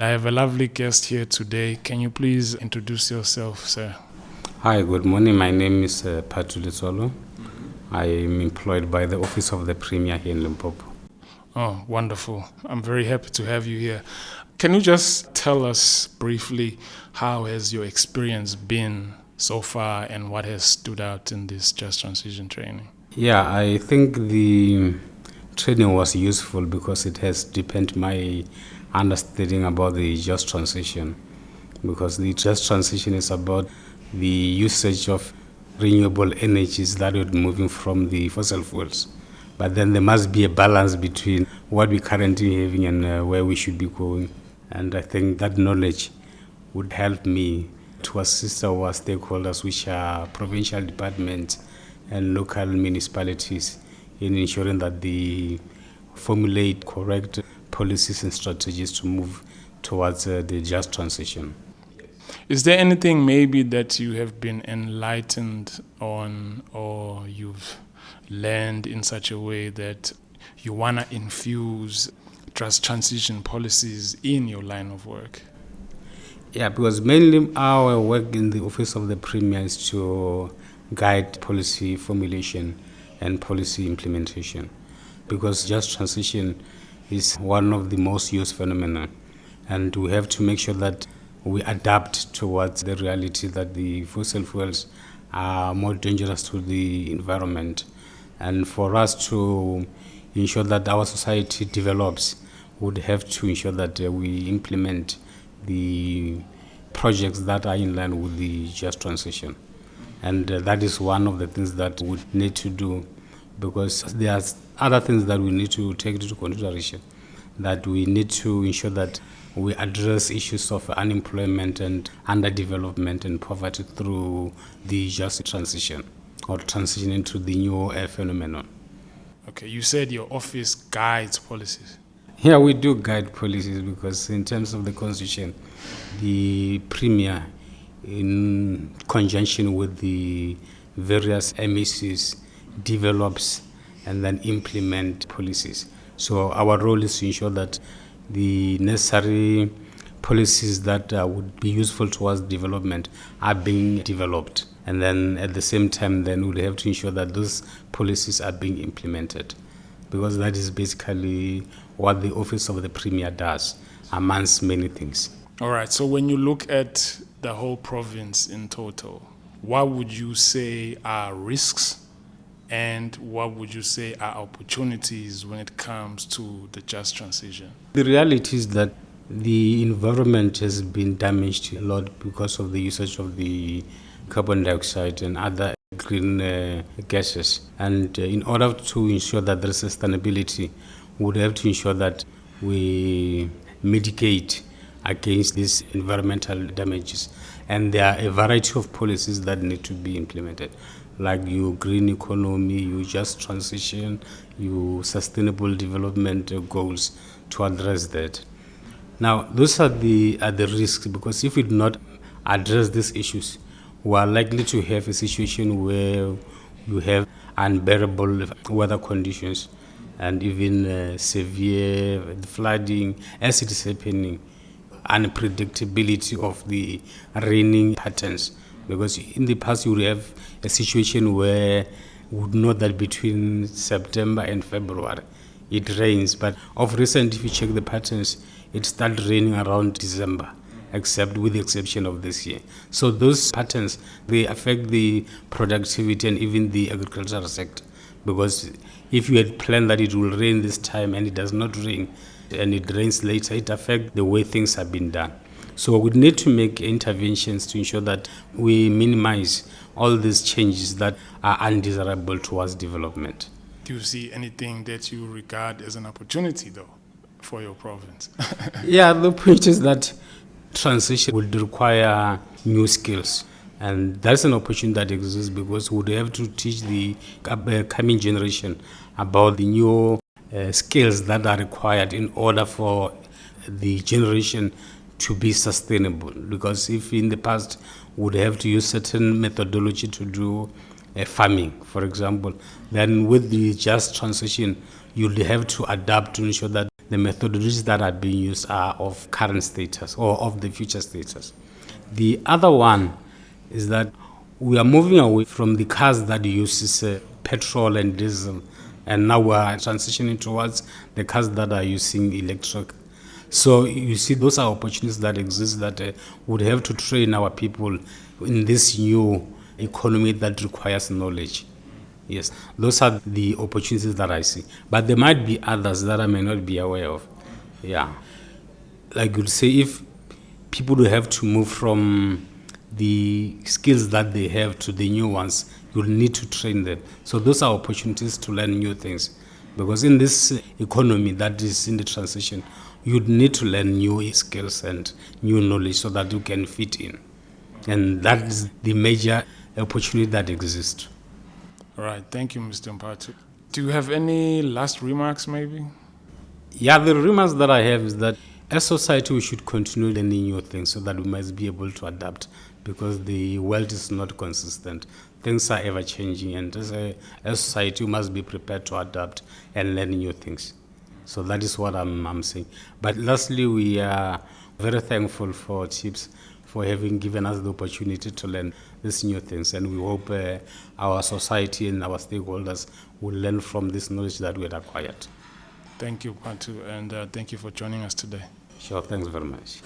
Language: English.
I have a lovely guest here today. Can you please introduce yourself, sir? Hi, good morning. My name is Phathu Letsoalo. I am employed by the Office of the Premier here in Limpopo. Oh, wonderful. I'm very happy to have you here. Can you just tell us briefly how has your experience been so far and what has stood out in this just transition training? Yeah, I think the training was useful because it has deepened my understanding about the just transition. Because the just transition is about the usage of renewable energies that are moving from the fossil fuels. But then there must be a balance between what we're currently having and where we should be going. And I think that knowledge would help me to assist our stakeholders, which are provincial departments and local municipalities, in ensuring that they formulate correct policies and strategies to move towards the just transition. Is there anything maybe that you have been enlightened on or you've learned in such a way that you want to infuse just transition policies in your line of work? Yeah, because mainly our work in the Office of the Premier is to guide policy formulation and policy implementation. Because just transition is one of the most used phenomena, and we have to make sure that we adapt towards the reality that the fossil fuels are more dangerous to the environment. And for us to ensure that our society develops, we would have to ensure that we implement the projects that are in line with the just transition. And that is one of the things that we need to do, because there are other things that we need to take into consideration, that we need to ensure that we address issues of unemployment and underdevelopment and poverty through the just transition or transition into the new phenomenon. Okay, you said your office guides policies. Here we do guide policies because in terms of the constitution, the premier, in conjunction with the various MECs, develops and then implement policies. So our role is to ensure that the necessary policies that would be useful towards development are being developed. And then at the same time, then we'll have to ensure that those policies are being implemented, because that is basically what the Office of the Premier does, amongst many things. All right, so when you look at the whole province in total, what would you say are risks and what would you say are opportunities when it comes to the just transition? The reality is that the environment has been damaged a lot because of the usage of the carbon dioxide and other green gases. And in order to ensure that there is sustainability, we would have to ensure that we mitigate against these environmental damages. And there are a variety of policies that need to be implemented, like your green economy, your just transition, your sustainable development goals to address that. Now, those are the risks, because if we do not address these issues, we are likely to have a situation where you have unbearable weather conditions and even severe flooding as it is happening, unpredictability of the raining patterns. Because in the past you would have a situation where you would know that between September and February it rains, but of recent, if you check the patterns, it started raining around December, except with the exception of this year. So those patterns, they affect the productivity and even the agricultural sector, because if you had planned that it will rain this time and it does not rain and it rains later, it affects the way things have been done. So we need to make interventions to ensure that we minimize all these changes that are undesirable towards development. Do you see anything that you regard as an opportunity, though, for your province? Yeah, the point is that transition would require new skills. And that's an opportunity that exists, because we would have to teach the coming generation about the new skills that are required in order for the generation to be sustainable. Because if in the past we would have to use certain methodology to do farming, for example, then with the just transition, you'll have to adapt to ensure that the methodologies that are being used are of current status or of the future status. The other one is that we are moving away from the cars that uses petrol and diesel, and now we are transitioning towards the cars that are using electric. So you see, those are opportunities that exist that would have to train our people in this new economy that requires knowledge. Yes, those are the opportunities that I see. But there might be others that I may not be aware of. Yeah. Like you'd say, if people will have to move from the skills that they have to the new ones, you'll need to train them. So those are opportunities to learn new things. Because in this economy that is in the transition, you'd need to learn new skills and new knowledge so that you can fit in. And that is the major opportunity that exists. All right. Thank you, Mr. Phathu. Do you have any last remarks, maybe? Yeah, the remarks that I have is that as society, we should continue learning new things so that we must be able to adapt, because the world is not consistent. Things are ever changing, and as society, we must be prepared to adapt and learn new things. So that is what I'm saying. But lastly, we are very thankful for TIPS for having given us the opportunity to learn these new things. And we hope our society and our stakeholders will learn from this knowledge that we had acquired. Thank you, Phathu, and thank you for joining us today. Sure, thanks very much.